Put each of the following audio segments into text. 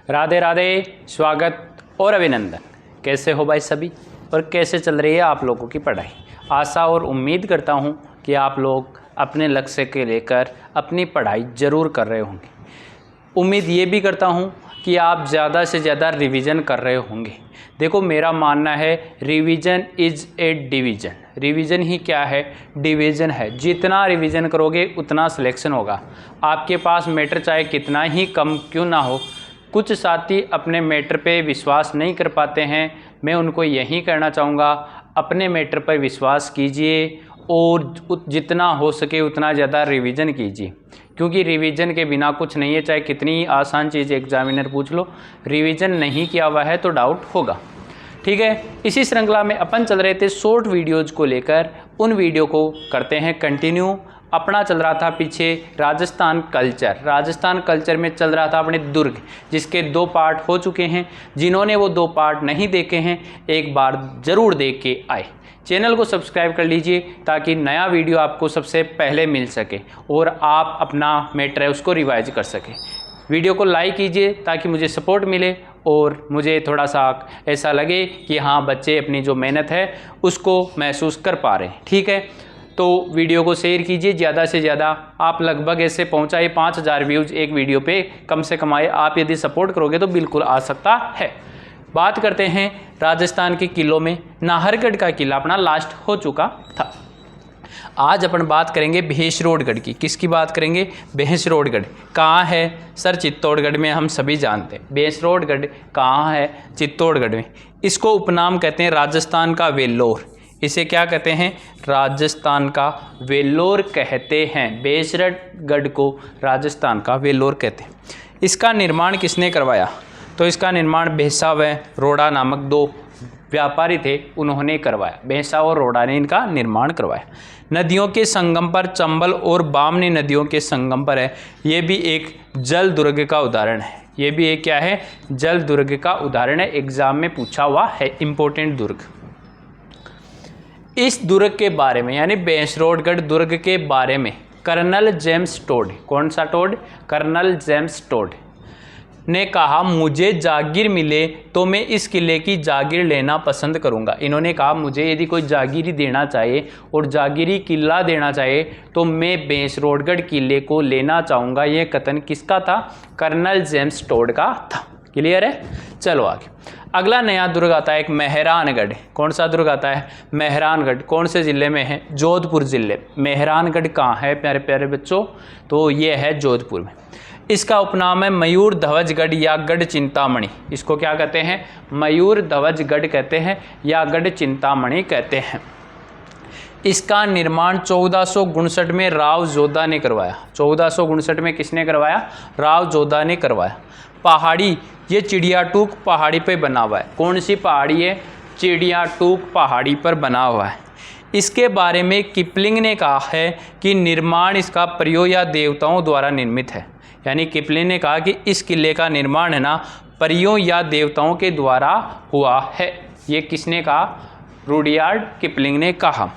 राधे राधे, स्वागत और अभिनंदन। कैसे हो भाई सभी, और कैसे चल रही है आप लोगों की पढ़ाई। आशा और उम्मीद करता हूं कि आप लोग अपने लक्ष्य के लेकर अपनी पढ़ाई ज़रूर कर रहे होंगे। उम्मीद ये भी करता हूं कि आप ज़्यादा से ज़्यादा रिवीजन कर रहे होंगे। देखो, मेरा मानना है revision is a division. Revision ही क्या है? डिवीज़न है। जितना रिवीजन करोगे उतना सिलेक्शन होगा। आपके पास मैटर चाहे कितना ही कम क्यों ना हो। कुछ साथी अपने मैटर पे विश्वास नहीं कर पाते हैं। मैं उनको यही कहना चाहूँगा, अपने मैटर पर विश्वास कीजिए और जितना हो सके उतना ज़्यादा रिवीजन कीजिए, क्योंकि रिवीजन के बिना कुछ नहीं है। चाहे कितनी आसान चीज़ एग्जामिनर पूछ लो, रिवीजन नहीं किया हुआ है तो डाउट होगा। ठीक है, इसी श्रृंखला में अपन चल रहे थे शॉर्ट वीडियोज़ को लेकर। उन वीडियो को करते हैं कंटिन्यू। अपना चल रहा था पीछे राजस्थान कल्चर। राजस्थान कल्चर में चल रहा था अपने दुर्ग, जिसके 2 पार्ट हो चुके हैं। जिन्होंने वो 2 पार्ट नहीं देखे हैं, एक बार ज़रूर देख के आए। चैनल को सब्सक्राइब कर लीजिए ताकि नया वीडियो आपको सबसे पहले मिल सके और आप अपना मैटर है उसको रिवाइज कर सकें। वीडियो को लाइक कीजिए ताकि मुझे सपोर्ट मिले और मुझे थोड़ा सा ऐसा लगे कि हाँ, बच्चे अपनी जो मेहनत है उसको महसूस कर पा रहे हैं। ठीक है, तो वीडियो को शेयर कीजिए ज़्यादा से ज़्यादा। आप लगभग ऐसे पहुँचाए 5000 व्यूज़ एक वीडियो पे कम से कम आए। आप यदि सपोर्ट करोगे तो बिल्कुल आ सकता है। बात करते हैं राजस्थान के किलों में। नाहरगढ़ का किला अपना लास्ट हो चुका था। आज अपन बात करेंगे भैंसरोडगढ़ की। किसकी बात करेंगे? भैंसरोडगढ़ कहाँ है सर? चित्तौड़गढ़ में, हम सभी जानते हैं। भैंसरोडगढ़ कहाँ है? चित्तौड़गढ़ में। इसको उपनाम कहते हैं राजस्थान का वेल्लोर। इसे क्या कहते हैं? राजस्थान का वेल्लोर कहते हैं। भैंसरोडगढ़ को राजस्थान का वेल्लोर कहते हैं। इसका निर्माण किसने करवाया? तो इसका निर्माण भैंसा व रोड़ा नामक 2 व्यापारी थे, उन्होंने करवाया। भैंसा और रोड़ा ने इनका निर्माण करवाया। नदियों के संगम पर, चंबल और बामनी नदियों के संगम पर है। ये भी एक जल दुर्ग का उदाहरण है। ये भी एक क्या है? जल दुर्ग का उदाहरण है। एग्जाम में पूछा हुआ है, इंपॉर्टेंट दुर्ग। इस दुर्ग के बारे में, यानी भैंसरोडगढ़ दुर्ग के बारे में कर्नल जेम्स टोड, कौन सा टोड? कर्नल जेम्स टोड ने कहा, मुझे जागीर मिले तो मैं इस किले की जागीर लेना पसंद करूंगा। इन्होंने कहा, मुझे यदि कोई जागीरी देना चाहे और जागीरी किला देना चाहे तो मैं भैंसरोडगढ़ किले को लेना चाहूँगा। यह कथन किसका था? कर्नल जेम्स टोड का था। क्लियर है? चलो आगे। अगला नया दुर्ग आता है एक मेहरानगढ़। कौन सा दुर्ग आता है? मेहरानगढ़। कौन से ज़िले में है? जोधपुर ज़िले। मेहरानगढ़ कहाँ है प्यारे प्यारे बच्चों? तो ये है जोधपुर में। इसका उपनाम है मयूर ध्वजगढ़ या गढ़ चिंतामणि। इसको क्या कहते हैं? मयूर ध्वजगढ़ कहते हैं या गढ़ चिंतामणि कहते हैं। इसका निर्माण 1459 में राव जोधा ने करवाया। 1459 में किसने करवाया? राव जोधा ने करवाया। पहाड़ी, ये चिड़ियाटूक पहाड़ी पे बना हुआ है। कौन सी पहाड़ी है? चिड़ियाटूक पहाड़ी पर बना हुआ है। इसके बारे में किपलिंग ने कहा है कि निर्माण इसका परियों या देवताओं द्वारा निर्मित है। यानी किपलिंग ने कहा कि इस किले का निर्माण है ना, परियों या देवताओं के द्वारा हुआ है। ये किसने कहा? रुडयार्ड किपलिंग ने कहा।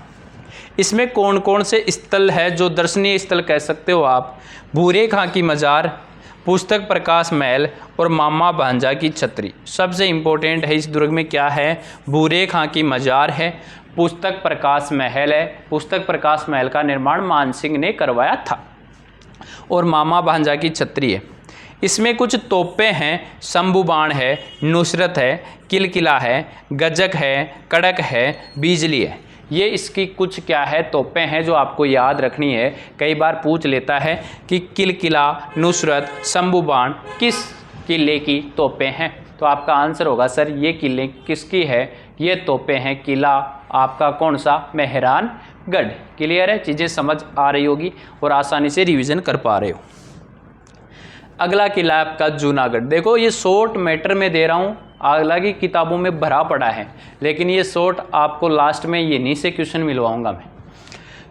इसमें कौन कौन से स्थल है जो दर्शनीय स्थल कह सकते हो आप? भूरे खां की मजार, पुस्तक प्रकाश महल और मामा भांजा की छतरी। सबसे इम्पोर्टेंट है इस दुर्ग में क्या है? भूरे खां की मजार है, पुस्तक प्रकाश महल है। पुस्तक प्रकाश महल का निर्माण मानसिंह ने करवाया था और मामा भांजा की छतरी है। इसमें कुछ तोपें हैं, शंभू बाण है, नुसरत है, किलकिला है, गजक है, कड़क है, बिजली है। ये इसकी कुछ क्या है? तोपें हैं जो आपको याद रखनी है। कई बार पूछ लेता है कि किलकिला, नुसरत, शंभू बाण किस किले की तोपें हैं? तो आपका आंसर होगा सर ये किले किसकी है? ये तोपें हैं किला आपका कौन सा? मेहरानगढ़। क्लियर है? चीज़ें समझ आ रही होगी और आसानी से रिवीजन कर पा रहे हो। अगला किला आपका जूनागढ़। देखो, ये शॉर्ट मैटर में दे रहा हूँ, हालांकि किताबों में भरा पड़ा है, लेकिन ये शॉर्ट आपको लास्ट में ये नहीं से क्वेश्चन मिलवाऊंगा मैं।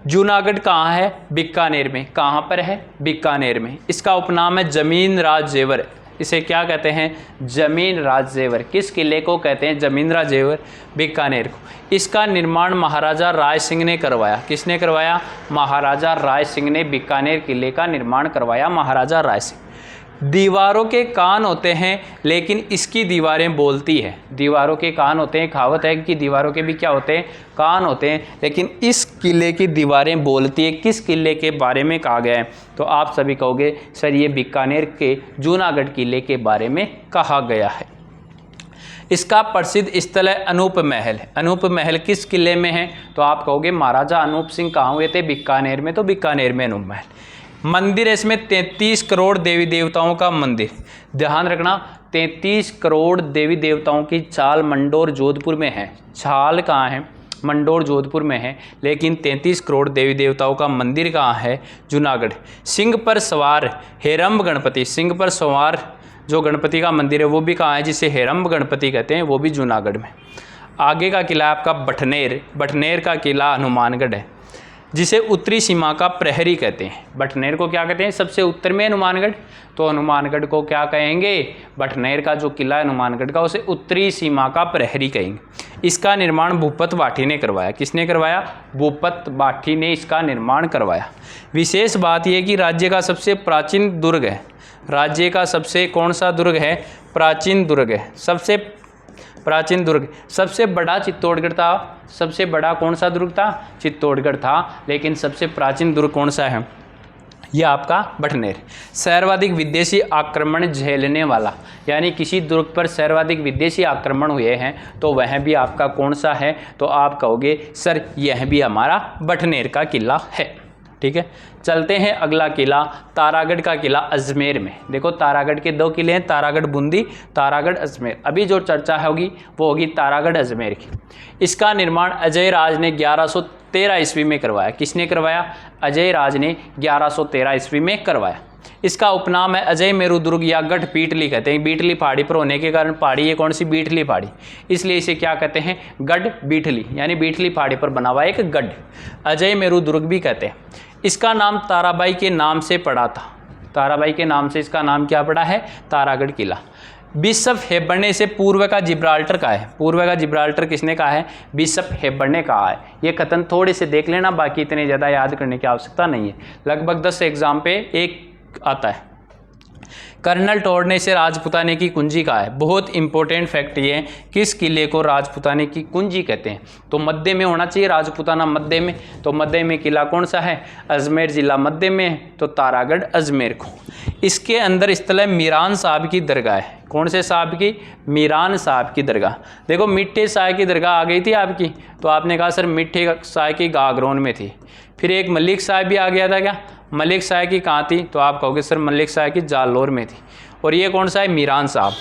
जूनागढ़ कहाँ है? बीकानेर में। कहाँ पर है? बीकानेर में। इसका उपनाम है जमीन राज जेवर। इसे क्या कहते हैं? जमीन राज जेवर। किस किले को कहते हैं? जमीन राज जेवर, बीकानेर को। इसका निर्माण महाराजा राय सिंह ने करवाया। किसने करवाया? महाराजा राय सिंह ने बीकानेर किले का निर्माण करवाया। महाराजा राय सिंह। दीवारों के कान होते हैं लेकिन इसकी दीवारें बोलती है। दीवारों के कान होते हैं, कहावत है कि दीवारों के भी क्या होते हैं, कान होते हैं, लेकिन इस किले की दीवारें बोलती है। किस किले के बारे में कहा गया है? तो आप सभी कहोगे सर ये बीकानेर के जूनागढ़ किले के बारे में कहा गया है। इसका प्रसिद्ध स्थल है अनूप महल। अनूप महल किस किले में है? तो आप कहोगे महाराजा अनूप सिंह कहाँ हुए थे? बीकानेर में। तो बीकानेर में अनूप महल। मंदिर है इसमें 33 करोड़ देवी देवताओं का मंदिर। ध्यान रखना 33 करोड़ देवी देवताओं की चाल मंडोर जोधपुर में है। चाल कहाँ है? मंडोर जोधपुर में है, लेकिन 33 करोड़ देवी देवताओं का मंदिर कहाँ है? जूनागढ़। सिंह पर सवार हेरंब गणपति, सिंह पर सवार जो गणपति का मंदिर है वो भी कहाँ है, जिसे हेरंब गणपति कहते हैं, वो भी जूनागढ़ में। आगे का किला आपका बठनेर। बठनेर का किला हनुमानगढ़ है, जिसे उत्तरी सीमा का प्रहरी कहते हैं। बठनेर को क्या कहते हैं? सबसे उत्तर में हनुमानगढ़, तो हनुमानगढ़ को क्या कहेंगे? बठनेर का जो किला है हनुमानगढ़ का, उसे उत्तरी सीमा का प्रहरी कहेंगे। इसका निर्माण भूपत बाठी ने करवाया। किसने करवाया? भूपत बाठी ने इसका निर्माण करवाया। विशेष बात यह कि राज्य का सबसे प्राचीन दुर्ग है। राज्य का सबसे कौन सा दुर्ग है? प्राचीन दुर्ग है, सबसे प्राचीन दुर्ग। सबसे बड़ा चित्तौड़गढ़ था। सबसे बड़ा कौन सा दुर्ग था? चित्तौड़गढ़ था, लेकिन सबसे प्राचीन दुर्ग कौन सा है? यह आपका बठनेर। सर्वाधिक विदेशी आक्रमण झेलने वाला, यानी किसी दुर्ग पर सर्वाधिक विदेशी आक्रमण हुए हैं तो वह भी आपका कौन सा है? तो आप कहोगे सर यह भी हमारा बठनेर का किला है। ठीक है, चलते हैं अगला किला, तारागढ़ का किला अजमेर में। देखो तारागढ़ के 2 किले हैं, तारागढ़ बूंदी, तारागढ़ अजमेर। अभी जो चर्चा होगी वो होगी तारागढ़ अजमेर की। इसका निर्माण अजय राज ने 1113 ईस्वी में करवाया। किसने करवाया? अजय राज ने 1113 ईस्वी में करवाया। इसका उपनाम है अजय मेरु दुर्ग या गढ़ बीटली कहते हैं। बीटली पहाड़ी पर होने के कारण पहाड़ी ये कौन सी? बीटली पहाड़ी, इसलिए इसे क्या कहते हैं? गढ़ बीटली, यानी बीटली पहाड़ी पर बना हुआ एक गढ़, अजय मेरु दुर्ग भी कहते हैं। इसका नाम ताराबाई के नाम से पड़ा था। ताराबाई के नाम से इसका नाम क्या पड़ा है? तारागढ़ किला। बिशप हेबर ने इसे पूर्व का जिब्राल्टर कहा है। पूर्व का जिब्राल्टर किसने कहा है? बिशप हेबर ने कहा है। ये कथन थोड़े से देख लेना, बाकी इतने ज़्यादा याद करने की आवश्यकता नहीं है। लगभग 10 एग्जाम पे एक आता है। कर्नल टोड ने इसे राजपुताने की कुंजी कहा है। बहुत इंपॉर्टेंट फैक्ट ये है, किस किले को राजपुताने की कुंजी कहते हैं? तो मध्य में होना चाहिए, राजपुताना मध्य में। तो मध्य में किला कौन सा है? अजमेर जिला मध्य में है, तो तारागढ़ अजमेर को। इसके अंदर स्थल है मीरान साहब की दरगाह है। कौन से साहब की? मीरान साहब की दरगाह। देखो मिट्ठे शाह की दरगाह आ गई थी आपकी, तो आपने कहा सर मिट्ठे शाह की गागरोन में थी। फिर एक मलिक साहब भी आ गया था क्या? मलिक शाह की कहाँ थी? तो आप कहोगे सर मलिक शाह की जालौर में थी। और ये कौन सा है? मीरान साहब।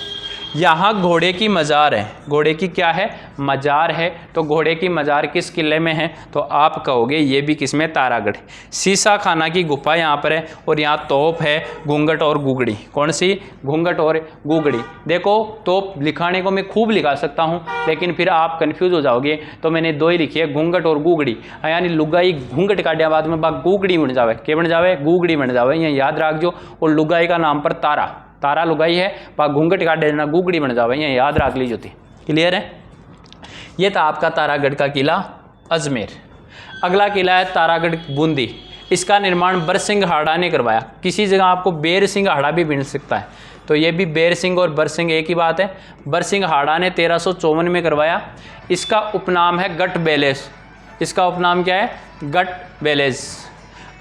यहाँ घोड़े की मज़ार है। घोड़े की क्या है? मज़ार है। तो घोड़े की मज़ार किस किले में है? तो आप कहोगे ये भी किसमें? तारागढ़। सीसा खाना की गुफा यहाँ पर है, और यहाँ तोप है, घूंघट और गुगड़ी। कौन सी? घूंघट और गुगड़ी। देखो तोप लिखाने को मैं खूब लिखा सकता हूँ, लेकिन फिर आप कन्फ्यूज हो जाओगे, तो मैंने 2 ही लिखी है, घूंघट और गुगड़ी। यानी लुगाई घूंघट काटिया बाद में बाग गुगड़ी बन जावे। क्या बन जावे? गुगड़ी बन जावे। यहाँ याद रख जो। और लुगाई का नाम पर तारा, तारा लुगाई है, पा घूंघट काट देना गुगड़ी बन जावे। यहाँ याद रख लीजिए थी। क्लियर है? ये था आपका तारागढ़ का किला अजमेर। अगला किला है तारागढ़ बूंदी। इसका निर्माण बरसिंघाड़ा ने करवाया। किसी जगह आपको बेरसिंघाड़ा भी मिल सकता है, तो ये भी बेर सिंह और बरसिंह एक ही बात है। बरसिंघाड़ा ने 1354 में करवाया। इसका उपनाम है गट बेलेस। इसका उपनाम क्या है? गट बेलेस।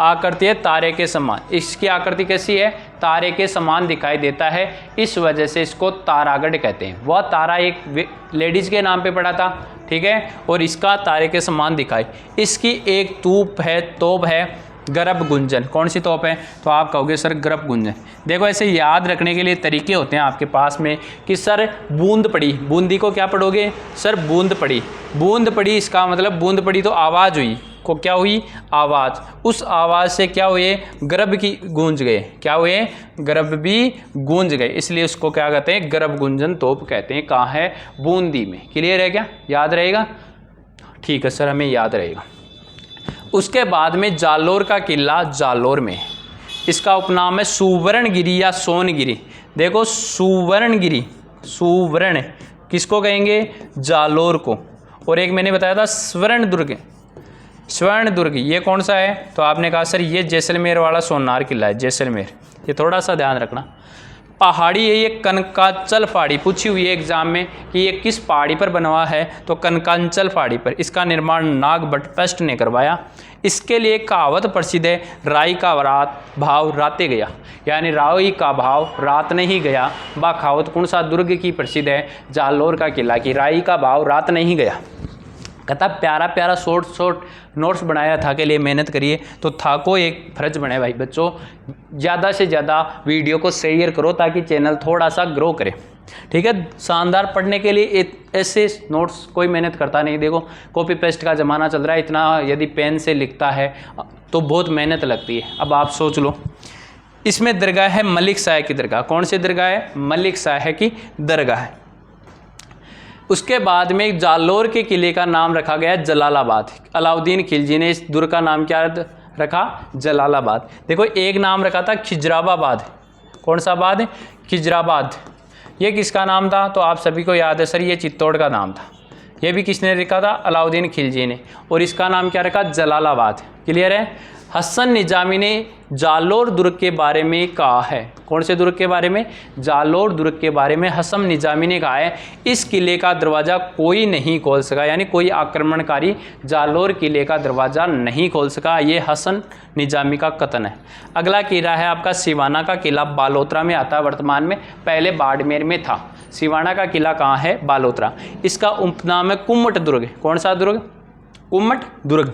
आकृति है तारे के समान। इसकी आकृति कैसी है? तारे के समान दिखाई देता है, इस वजह से इसको तारागढ़ कहते हैं। वह तारा एक लेडीज के नाम पे पड़ा था, ठीक है, और इसका तारे के समान दिखाई। इसकी एक तोप है गर्भ गुंजन। कौन सी तोप है? तो आप कहोगे सर गर्भ गुंजन। देखो ऐसे याद रखने के लिए तरीके होते हैं आपके पास में कि सर बूंद पड़ी, बूंदी को क्या पढ़ोगे? सर बूंद पड़ी। बूंद पड़ी इसका मतलब बूंद पड़ी तो आवाज़ हुई, को क्या हुई? आवाज़। उस आवाज़ से क्या हुए? गर्भ की गूंज गए। क्या हुए? गर्भ भी गूंज गए, इसलिए उसको क्या कहते हैं? गर्भ गुंजन तोप कहते हैं। कहाँ है? बूंदी में। क्लियर है क्या? याद रहेगा? ठीक है सर, हमें याद रहेगा। उसके बाद में जालौर का किला जालौर में। इसका उपनाम है सुवर्णगिरी या सोनगिरी। देखो सुवर्णगिरी, सुवर्ण किसको कहेंगे? जालौर को। और एक मैंने बताया था स्वर्ण दुर्ग। स्वर्ण दुर्ग ये कौन सा है? तो आपने कहा सर ये जैसलमेर वाला सोनार किला है, जैसलमेर। ये थोड़ा सा ध्यान रखना। पहाड़ी है ये कनकांचल पहाड़ी, पूछी हुई है एग्जाम में कि ये किस पहाड़ी पर बना हुआ है, तो कनकांचल पहाड़ी पर। इसका निर्माण नागभट्ट ने करवाया। इसके लिए कहावत प्रसिद्ध है, राई का भाव राते गया, यानी राई का भाव रात नहीं गया। वह कहावत कौन सा दुर्ग की प्रसिद्ध है, जालोर का किला की राई का भाव रात नहीं गया। कहता प्यारा प्यारा शॉर्ट नोट्स बनाया था के लिए मेहनत करिए, तो था को एक फर्ज बने भाई बच्चों, ज़्यादा से ज़्यादा वीडियो को शेयर करो ताकि चैनल थोड़ा सा ग्रो करे, ठीक है। शानदार पढ़ने के लिए ऐसे नोट्स कोई मेहनत करता नहीं। देखो कॉपी पेस्ट का ज़माना चल रहा है, इतना यदि पेन से लिखता है तो बहुत मेहनत लगती है। अब आप सोच लो, इसमें दरगाह है मलिक शाह की दरगाह। कौन सी दरगाह है, मलिक शाह की दरगाह है। उसके बाद में जालोर के किले का नाम रखा गया जलालाबाद। अलाउद्दीन खिलजी ने इस दुर्ग का नाम क्या रखा, जलालाबाद। देखो एक नाम रखा था खिजराबाद। कौन सा बाद, खिजराबाद। ये किसका नाम था, तो आप सभी को याद है सर, ये चित्तौड़ का नाम था। ये भी किसने रखा था, अलाउद्दीन खिलजी ने। और इसका नाम क्या रखा, जलालाबाद। क्लियर है। हसन निजामी ने जालोर दुर्ग के बारे में कहा है। कौन से दुर्ग के बारे में, जालोर दुर्ग के बारे में हसन निजामी ने कहा है, इस किले का दरवाज़ा कोई नहीं खोल सका, यानी कोई आक्रमणकारी जालोर किले का दरवाज़ा नहीं खोल सका। ये हसन निजामी का कथन है। अगला किला है आपका सिवाना का किला, बालोतरा में आता है वर्तमान में, पहले बाड़मेर में था। सिवाना का किला कहाँ है, बालोतरा। इसका उपनाम है कुम्मट दुर्ग। कौन सा दुर्ग, कुम्मट दुर्ग।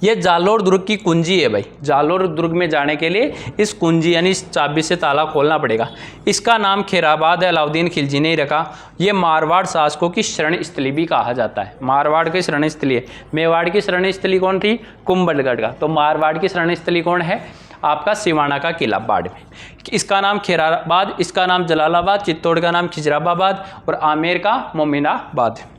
ये जालोर दुर्ग की कुंजी है भाई। जालोर दुर्ग में जाने के लिए इस कुंजी यानी इस चाबी से ताला खोलना पड़ेगा। इसका नाम खैराबाद है, अलाउद्दीन खिलजी ने ही रखा। ये मारवाड़ शासकों की शरण स्थली भी कहा जाता है। मारवाड़ की शरण स्थली है। मेवाड़ की शरण स्थली कौन थी, कुंभलगढ़ का। तो मारवाड़ की शरण स्थली कौन है, आपका सिवाना का किला बाड़मेर। इसका नाम खैराबाद, इसका नाम जलालाबाद, चित्तौड़ का नाम खिजराबाद और आमेर का मोमिनाबाद।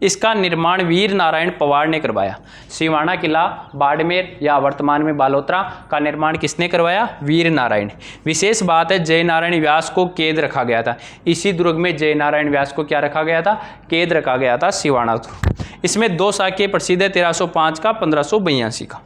इसका निर्माण वीर नारायण पवार ने करवाया। सिवाना किला बाड़मेर या वर्तमान में बालोतरा का निर्माण किसने करवाया, वीर नारायण। विशेष बात है जय नारायण व्यास को कैद रखा गया था। इसी दुर्ग में जय नारायण व्यास को क्या रखा गया था, कैद रखा गया था, सिवाना दुर्ग। इसमें दो शाखे प्रसिद्ध है, 1305 का 1582 का।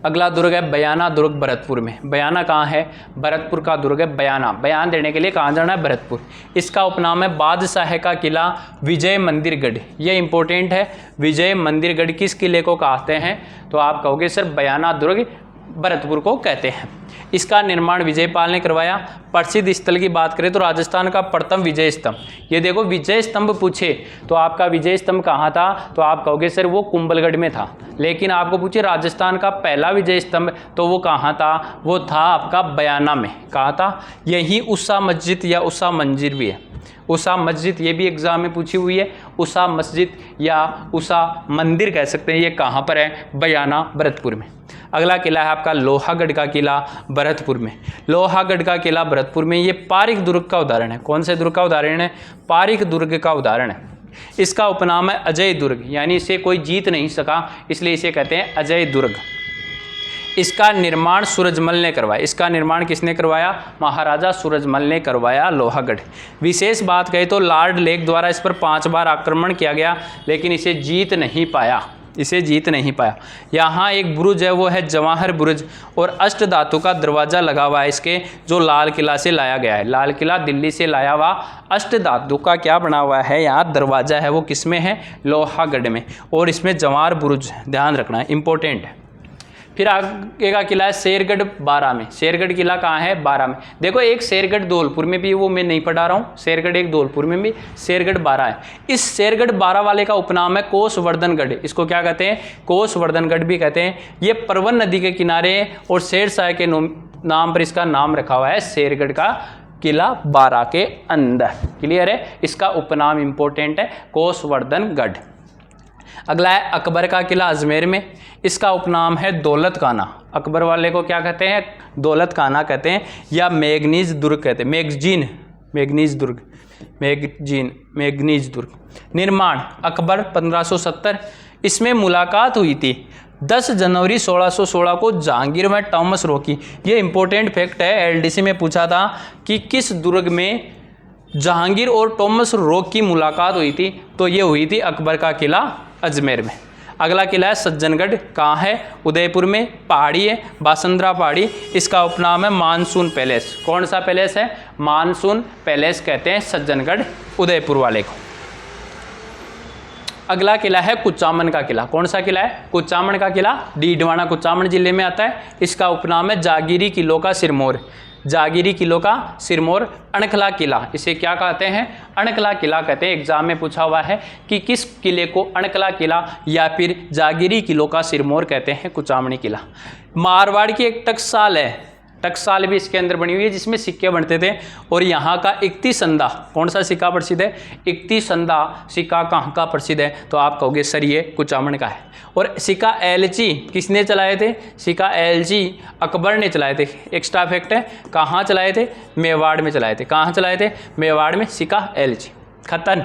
अगला दुर्ग है बयाना दुर्ग भरतपुर में। बयाना कहाँ है, भरतपुर का दुर्ग है बयाना। बयान देने के लिए कहाँ जाना है, भरतपुर। इसका उपनाम है बादशाह का किला विजय मंदिरगढ़। ये इंपॉर्टेंट है, विजय मंदिरगढ़ किस किले को कहते हैं, तो आप कहोगे सर बयाना दुर्ग भरतपुर को कहते हैं। इसका निर्माण विजयपाल ने करवाया। प्रसिद्ध स्थल की बात करें तो राजस्थान का प्रथम विजय स्तंभ। ये देखो विजय स्तंभ पूछे तो आपका विजय स्तंभ कहाँ था, तो आप कहोगे सर वो कुंभलगढ़ में था। लेकिन आपको पूछे राजस्थान का पहला विजय स्तंभ, तो वो कहाँ था, वो था आपका बयाना में। कहाँ था, यही उषा मस्जिद या उषा मंदिर भी है। उषा मस्जिद ये भी एग्जाम में पूछी हुई है। उषा मस्जिद या उषा मंदिर कह सकते हैं। ये कहाँ पर है, बयाना भरतपुर में। अगला किला है आपका लोहागढ़ का किला भरतपुर में। लोहागढ़ का किला भरतपुर में ये पारिक दुर्ग का उदाहरण है। कौन से दुर्ग का उदाहरण है, पारिक दुर्ग का उदाहरण है। इसका उपनाम है अजय दुर्ग, यानी इसे कोई जीत नहीं सका, इसलिए इसे कहते हैं अजय दुर्ग। इसका निर्माण सूरजमल ने करवाया। इसका निर्माण किसने करवाया, महाराजा सूरजमल ने करवाया लोहागढ़। विशेष बात कहे तो लॉर्ड लेक द्वारा इस पर 5 बार आक्रमण किया गया, लेकिन इसे जीत नहीं पाया, इसे जीत नहीं पाया। यहाँ एक बुरुज है, वो है जवाहर बुरुज, और अष्ट धातु का दरवाज़ा लगा हुआ है इसके, जो लाल किला से लाया गया है। लाल किला दिल्ली से लाया हुआ अष्ट धातु का क्या बना हुआ है, यहाँ दरवाज़ा है, वो किस में है, लोहागढ़ में। और इसमें जवाहर बुरुज ध्यान रखना है, इंपॉर्टेंट है। फिर आगे का किला है शेरगढ़ बारा में। शेरगढ़ किला कहाँ है, बारा में। देखो एक शेरगढ़ धौलपुर में भी, वो मैं नहीं पढ़ा रहा हूँ। शेरगढ़ एक धौलपुर में भी, शेरगढ़ बारा है। इस शेरगढ़ बारा वाले का उपनाम है कोसवर्धनगढ़। इसको क्या कहते हैं, कोसवर्धनगढ़ भी कहते हैं। ये परवन नदी के किनारे और शेरशाह के नाम पर इसका नाम रखा हुआ है, शेरगढ़ का किला बारा के अंदर। क्लियर है, इसका उपनाम इंपॉर्टेंट है, कोसवर्धनगढ़। अगला है अकबर का किला अजमेर में। इसका उपनाम है दौलत खाना। अकबर वाले को क्या कहते हैं, दौलत खाना कहते हैं, या मैगनीज दुर्ग कहते हैं। मैगनीज दुर्ग, मैगनीज दुर्ग। निर्माण अकबर 1570। इसमें मुलाकात हुई थी 10 जनवरी 1616 को जहांगीर व टॉमस रो की। ये इंपॉर्टेंट फैक्ट है, एलडीसी में पूछा था कि किस दुर्ग में जहांगीर और टॉमस रो की मुलाकात हुई थी, तो ये हुई थी अकबर का किला अजमेर में। अगला किला है सज्जनगढ़, कहाँ है? उदयपुर में, पहाड़ी है, बासंद्रा पहाड़ी। इसका उपनाम है मानसून पैलेस। कौन सा पैलेस है? मानसून पैलेस कहते हैं सज्जनगढ़ उदयपुर वाले को। अगला किला है कुचामन का किला। कौन सा किला है? कुचामन का किला, डीडवाना कुचामन जिले में आता है। इसका उपनाम है जागीरी किलों का सिरमौर। जागीरी किलों का सिरमौर। अणखला किला, इसे क्या कहते हैं? अणखला किला कहते हैं। एग्जाम में पूछा हुआ है कि किस किले को अणखला किला या फिर जागीरी किलों का सिरमौर कहते हैं? कुचामनी किला। मारवाड़ की एक टकसाल है, टकसाल भी इसके अंदर बनी हुई है जिसमें सिक्के बनते थे। और यहाँ का इक्तिसंदा, कौन सा सिक्का प्रसिद्ध है? इक्तिसंदा सिक्का कहाँ का प्रसिद्ध है? तो आप कहोगे सर ये कुचामन का है। और सिक्का एलची किसने चलाए थे? सिक्का एलची अकबर ने चलाए थे। एक्स्ट्रा फैक्ट है, कहाँ चलाए थे? मेवाड़ में चलाए थे। कहाँ चलाए थे? मेवाड़ में सिक्का एलची। खतन,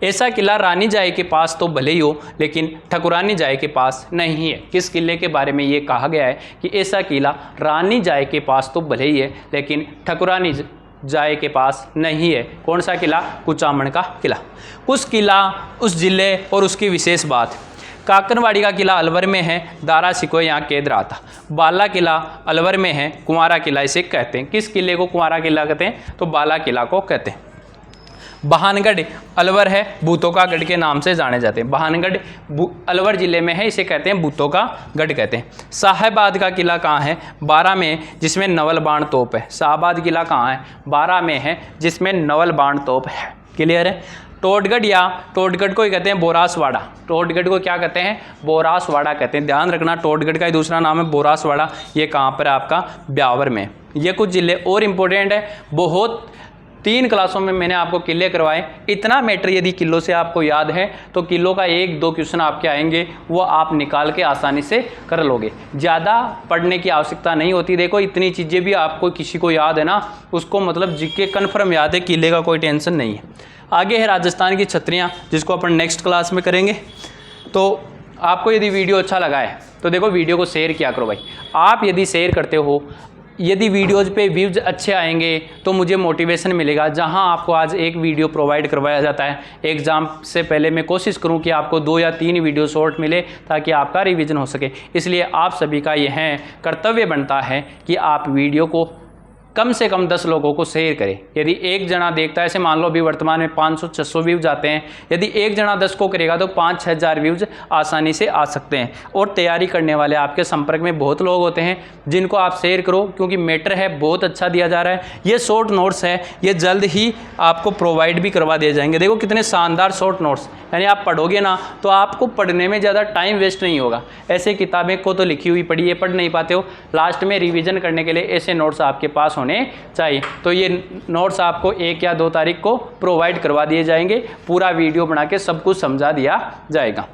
ऐसा किला रानी जाए के पास तो भले ही हो लेकिन ठकुरानी जाए के पास नहीं है। किस किले के बारे में ये कहा गया है कि ऐसा किला रानी जाए के पास तो भले ही है लेकिन ठकुरानी जाए के पास नहीं है? कौन सा किला? कुचामन का किला। उस किला, उस जिले और उसकी विशेष बात। काकनवाड़ी का किला अलवर में है, दारा सिकोह यहाँ कैद रहा था। बाला किला अलवर में है, कुंवारा किला इसे कहते हैं। किस किले को कुंवारा किला कहते हैं? तो बाला किला को कहते हैं। बहानगढ़ अलवर है, भूतों का गढ़ के नाम से जाने जाते हैं। बहानगढ़ अलवर जिले में है, इसे कहते हैं भूतों का गढ़ कहते हैं। साहेबाद का किला कहाँ है? 12 में, जिसमें नवल बाण तोप है। साहेबाद किला कहाँ है? 12 में है, जिसमें नवल बाण तोप है। क्लियर है? टोटगढ़ या टोटगढ़ को ही कहते हैं बोरासवाड़ा। टोटगढ़ को क्या कहते हैं? बोरासवाड़ा कहते हैं। ध्यान रखना, टोटगढ़ का ही दूसरा नाम है बोरासवाड़ा। ये कहाँ पर है? आपका ब्यावर में। ये कुछ जिले और इम्पोर्टेंट है बहुत। 3 क्लासों में मैंने आपको किले करवाए। इतना मैटर यदि किलों से आपको याद है तो किलों का 1-2 क्वेश्चन आपके आएंगे, वो आप निकाल के आसानी से कर लोगे। ज़्यादा पढ़ने की आवश्यकता नहीं होती। देखो इतनी चीज़ें भी आपको किसी को याद है ना, उसको मतलब जीके कन्फर्म याद है, किले का कोई टेंशन नहीं है। आगे है राजस्थान की छतरियाँ, जिसको अपन नेक्स्ट क्लास में करेंगे। तो आपको यदि वीडियो अच्छा लगा है तो देखो वीडियो को शेयर किया करो भाई। आप यदि शेयर करते हो, यदि वीडियोज़ पे व्यूज़ अच्छे आएंगे तो मुझे मोटिवेशन मिलेगा। जहां आपको आज एक वीडियो प्रोवाइड करवाया जाता है, एग्ज़ाम से पहले मैं कोशिश करूं कि आपको 2 या 3 वीडियो शॉर्ट मिले ताकि आपका रिवीजन हो सके। इसलिए आप सभी का यह कर्तव्य बनता है कि आप वीडियो को कम से कम 10 लोगों को शेयर करें। यदि एक जना देखता है, ऐसे मान लो अभी वर्तमान में 500-600 व्यूज़ आते हैं, यदि एक जना 10 को करेगा तो 5-6 हज़ार व्यूज़ आसानी से आ सकते हैं। और तैयारी करने वाले आपके संपर्क में बहुत लोग होते हैं जिनको आप शेयर करो, क्योंकि मैटर है बहुत अच्छा दिया जा रहा है। ये शॉर्ट नोट्स है, ये जल्द ही आपको प्रोवाइड भी करवा दिए जाएंगे। देखो कितने शानदार शॉर्ट नोट्स, यानी आप पढ़ोगे ना तो आपको पढ़ने में ज़्यादा टाइम वेस्ट नहीं होगा। ऐसे किताबें को तो लिखी हुई पढ़ी है, पढ़ नहीं पाते हो, लास्ट में रिवीजन करने के लिए ऐसे नोट्स आपके पास होने चाहिए। तो ये नोट्स आपको 1 या 2 तारीख को प्रोवाइड करवा दिए जाएंगे। पूरा वीडियो बना के सब कुछ समझा दिया जाएगा।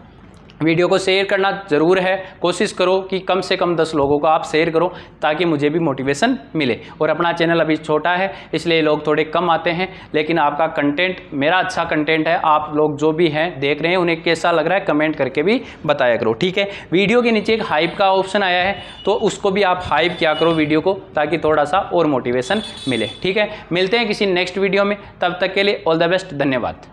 वीडियो को शेयर करना ज़रूर है, कोशिश करो कि कम से कम 10 लोगों को आप शेयर करो ताकि मुझे भी मोटिवेशन मिले। और अपना चैनल अभी छोटा है इसलिए लोग थोड़े कम आते हैं, लेकिन आपका कंटेंट मेरा अच्छा कंटेंट है। आप लोग जो भी हैं देख रहे हैं उन्हें कैसा लग रहा है कमेंट करके भी बताया करो, ठीक है। वीडियो के नीचे एक हाइप का ऑप्शन आया है तो उसको भी आप हाइप किया करो वीडियो को, ताकि थोड़ा सा और मोटिवेशन मिले, ठीक है। मिलते हैं किसी नेक्स्ट वीडियो में, तब तक के लिए ऑल द बेस्ट, धन्यवाद।